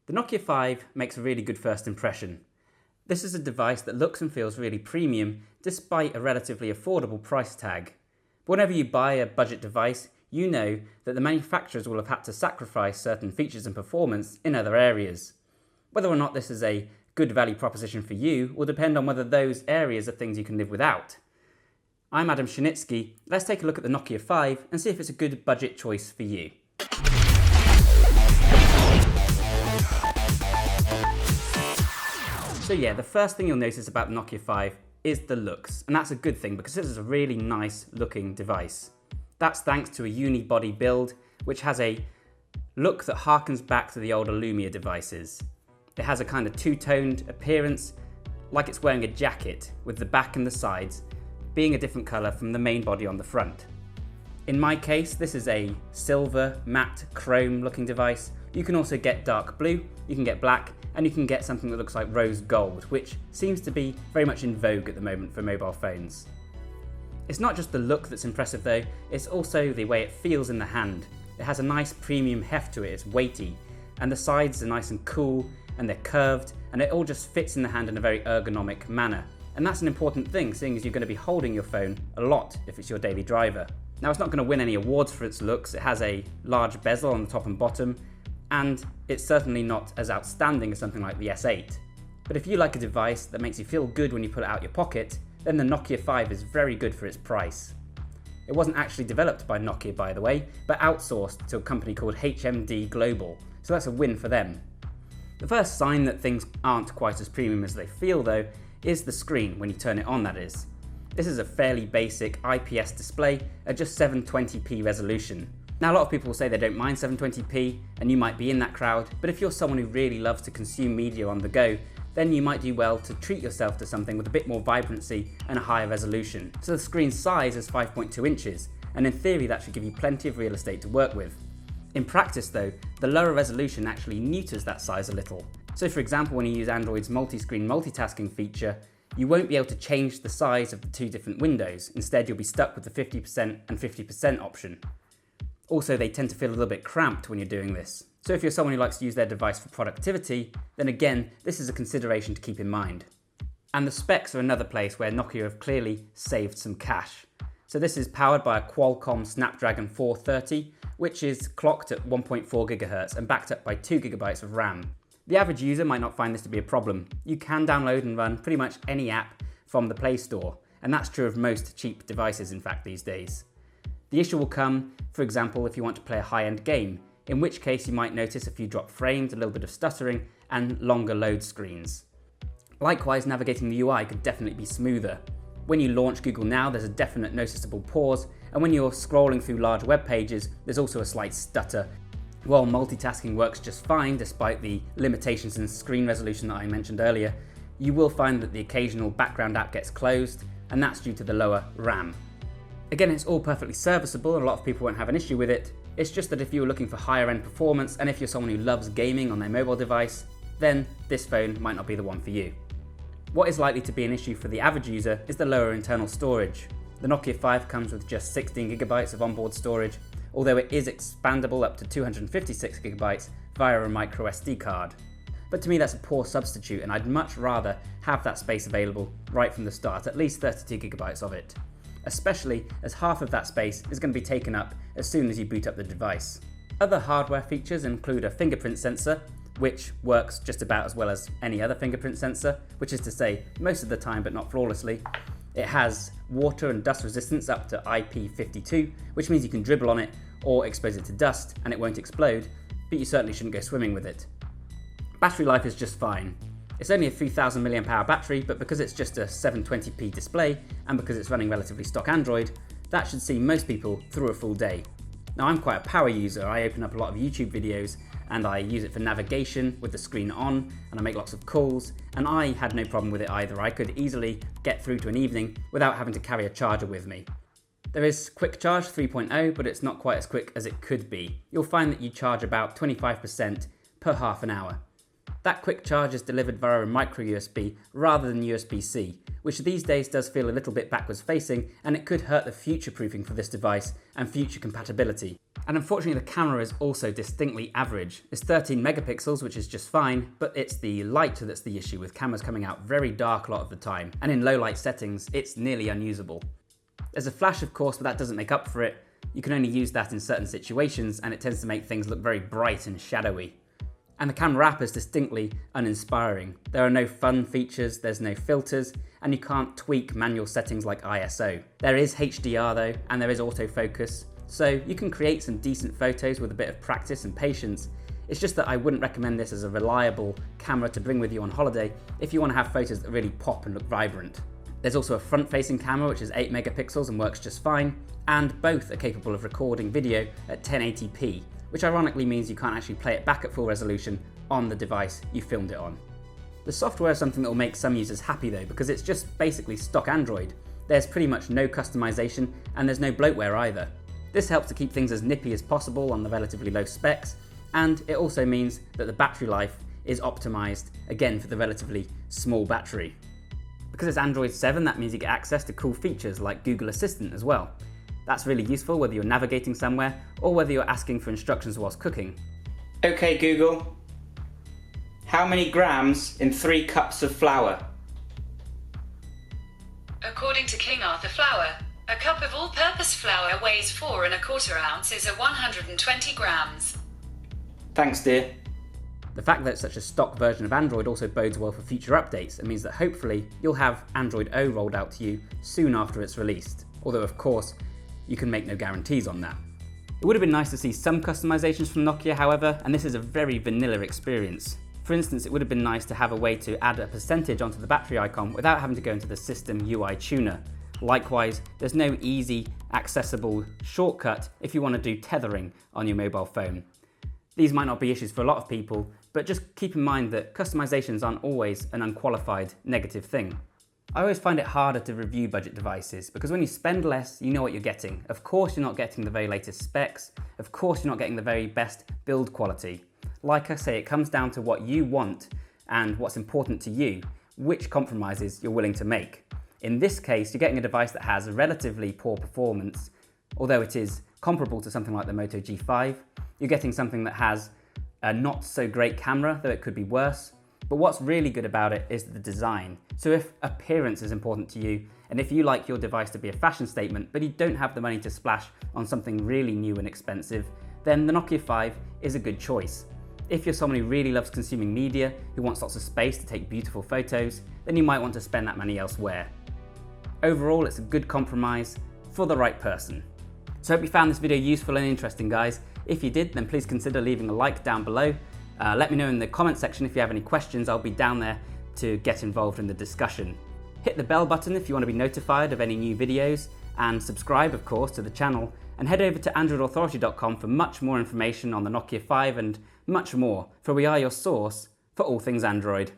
The Nokia 5 makes a really good first impression. This is a device that looks and feels really premium despite a relatively affordable price tag. But whenever you buy a budget device, you know that the manufacturers will have had to sacrifice certain features and performance in other areas. Whether or not this is a good value proposition for you will depend on whether those areas are things you can live without. I'm Adam Shinitsky. Let's take a look at the Nokia 5 and see if it's a good budget choice for you. So yeah, the first thing you'll notice about the Nokia 5 is the looks, and that's a good thing because this is a really nice looking device. That's thanks to a unibody build which has a look that harkens back to the older Lumia devices. It has a kind of two-toned appearance, like it's wearing a jacket, with the back and the sides being a different colour from the main body on the front. In my case, this is a silver, matte, chrome looking device. You can also get dark blue, you can get black, and you can get something that looks like rose gold, which seems to be very much in vogue at the moment for mobile phones. It's not just the look that's impressive though, it's also the way it feels in the hand. It has a nice premium heft to it, it's weighty, and the sides are nice and cool, and they're curved, and it all just fits in the hand in a very ergonomic manner. And that's an important thing, seeing as you're going to be holding your phone a lot if it's your daily driver. Now, it's not going to win any awards for its looks. It has a large bezel on the top and bottom, and it's certainly not as outstanding as something like the S8. But if you like a device that makes you feel good when you pull it out your pocket, then the Nokia 5 is very good for its price. It wasn't actually developed by Nokia, by the way, but outsourced to a company called HMD Global, so that's a win for them. The first sign that things aren't quite as premium as they feel though is the screen, when you turn it on that is. This is a fairly basic IPS display at just 720p resolution. Now, a lot of people will say they don't mind 720p, and you might be in that crowd, but if you're someone who really loves to consume media on the go, then you might do well to treat yourself to something with a bit more vibrancy and a higher resolution. So the screen size is 5.2 inches, and in theory that should give you plenty of real estate to work with. In practice though, the lower resolution actually neuters that size a little. So for example, when you use Android's multi-screen multitasking feature, you won't be able to change the size of the two different windows. Instead, you'll be stuck with the 50% and 50% option. Also, they tend to feel a little bit cramped when you're doing this. So if you're someone who likes to use their device for productivity, then again, this is a consideration to keep in mind. And the specs are another place where Nokia have clearly saved some cash. So this is powered by a Qualcomm Snapdragon 430, which is clocked at 1.4 GHz and backed up by 2 GB of RAM. The average user might not find this to be a problem. You can download and run pretty much any app from the Play Store, and that's true of most cheap devices in fact these days. The issue will come, for example, if you want to play a high-end game, in which case you might notice a few dropped frames, a little bit of stuttering, and longer load screens. Likewise, navigating the UI could definitely be smoother. When you launch Google Now, there's a definite noticeable pause, and when you're scrolling through large web pages, there's also a slight stutter. While multitasking works just fine despite the limitations in screen resolution that I mentioned earlier, you will find that the occasional background app gets closed, and that's due to the lower RAM. Again, it's all perfectly serviceable and a lot of people won't have an issue with it. It's just that if you're looking for higher end performance and if you're someone who loves gaming on their mobile device, then this phone might not be the one for you. What is likely to be an issue for the average user is the lower internal storage. The Nokia 5 comes with just 16 GB of onboard storage, although it is expandable up to 256 GB via a micro SD card. But to me that's a poor substitute, and I'd much rather have that space available right from the start, at least 32 GB of it. Especially as half of that space is going to be taken up as soon as you boot up the device. Other hardware features include a fingerprint sensor, which works just about as well as any other fingerprint sensor, which is to say most of the time but not flawlessly. It has water and dust resistance up to IP52, which means you can dribble on it or expose it to dust and it won't explode, but you certainly shouldn't go swimming with it. Battery life is just fine. It's only a 3000 mAh battery, but because it's just a 720p display and because it's running relatively stock Android, that should see most people through a full day. Now, I'm quite a power user. I open up a lot of YouTube videos and I use it for navigation with the screen on, and I make lots of calls, and I had no problem with it either. I could easily get through to an evening without having to carry a charger with me. There is Quick Charge 3.0, but it's not quite as quick as it could be. You'll find that you charge about 25% per half an hour. That quick charge is delivered via a micro USB rather than USB-C, which these days does feel a little bit backwards facing, and it could hurt the future proofing for this device and future compatibility. And unfortunately the camera is also distinctly average. It's 13 megapixels, which is just fine, but it's the light that's the issue, with cameras coming out very dark a lot of the time, and in low light settings it's nearly unusable. There's a flash of course, but that doesn't make up for it. You can only use that in certain situations, and it tends to make things look very bright and shadowy. And the camera app is distinctly uninspiring. There are no fun features, there's no filters, and you can't tweak manual settings like ISO. There is HDR though, and there is autofocus, so you can create some decent photos with a bit of practice and patience. It's just that I wouldn't recommend this as a reliable camera to bring with you on holiday if you want to have photos that really pop and look vibrant. There's also a front-facing camera which is 8 megapixels and works just fine, and both are capable of recording video at 1080p, which ironically means you can't actually play it back at full resolution on the device you filmed it on. The software is something that will make some users happy though, because it's just basically stock Android. There's pretty much no customization, and there's no bloatware either. This helps to keep things as nippy as possible on the relatively low specs, and it also means that the battery life is optimized, again for the relatively small battery. Because it's Android 7, that means you get access to cool features like Google Assistant as well. That's really useful whether you're navigating somewhere or whether you're asking for instructions whilst cooking. Okay Google, how many grams in 3 cups of flour? According to King Arthur Flour, a cup of all-purpose flour weighs 4 1/4 ounces or 120 grams. Thanks dear. The fact that it's such a stock version of Android also bodes well for future updates. It means that hopefully you'll have Android O rolled out to you soon after it's released. Although of course, you can make no guarantees on that. It would have been nice to see some customizations from Nokia however, and this is a very vanilla experience. For instance, it would have been nice to have a way to add a percentage onto the battery icon without having to go into the system UI tuner. Likewise, there's no easy, accessible shortcut if you want to do tethering on your mobile phone. These might not be issues for a lot of people, but just keep in mind that customizations aren't always an unqualified negative thing. I always find it harder to review budget devices because when you spend less, you know what you're getting. Of course you're not getting the very latest specs, of course you're not getting the very best build quality. Like I say, it comes down to what you want and what's important to you, which compromises you're willing to make. In this case, you're getting a device that has a relatively poor performance, although it is comparable to something like the Moto G5. You're getting something that has a not so great camera, though it could be worse. But what's really good about it is the design. So if appearance is important to you, and if you like your device to be a fashion statement, but you don't have the money to splash on something really new and expensive, then the Nokia 5 is a good choice. If you're someone who really loves consuming media, who wants lots of space to take beautiful photos, then you might want to spend that money elsewhere. Overall, it's a good compromise for the right person. So I hope you found this video useful and interesting, guys. If you did, then please consider leaving a like down below. Let me know in the comment section if you have any questions. I'll be down there to get involved in the discussion. Hit the bell button if you want to be notified of any new videos, and subscribe of course to the channel, and head over to androidauthority.com for much more information on the Nokia 5 and much more, for we are your source for all things Android.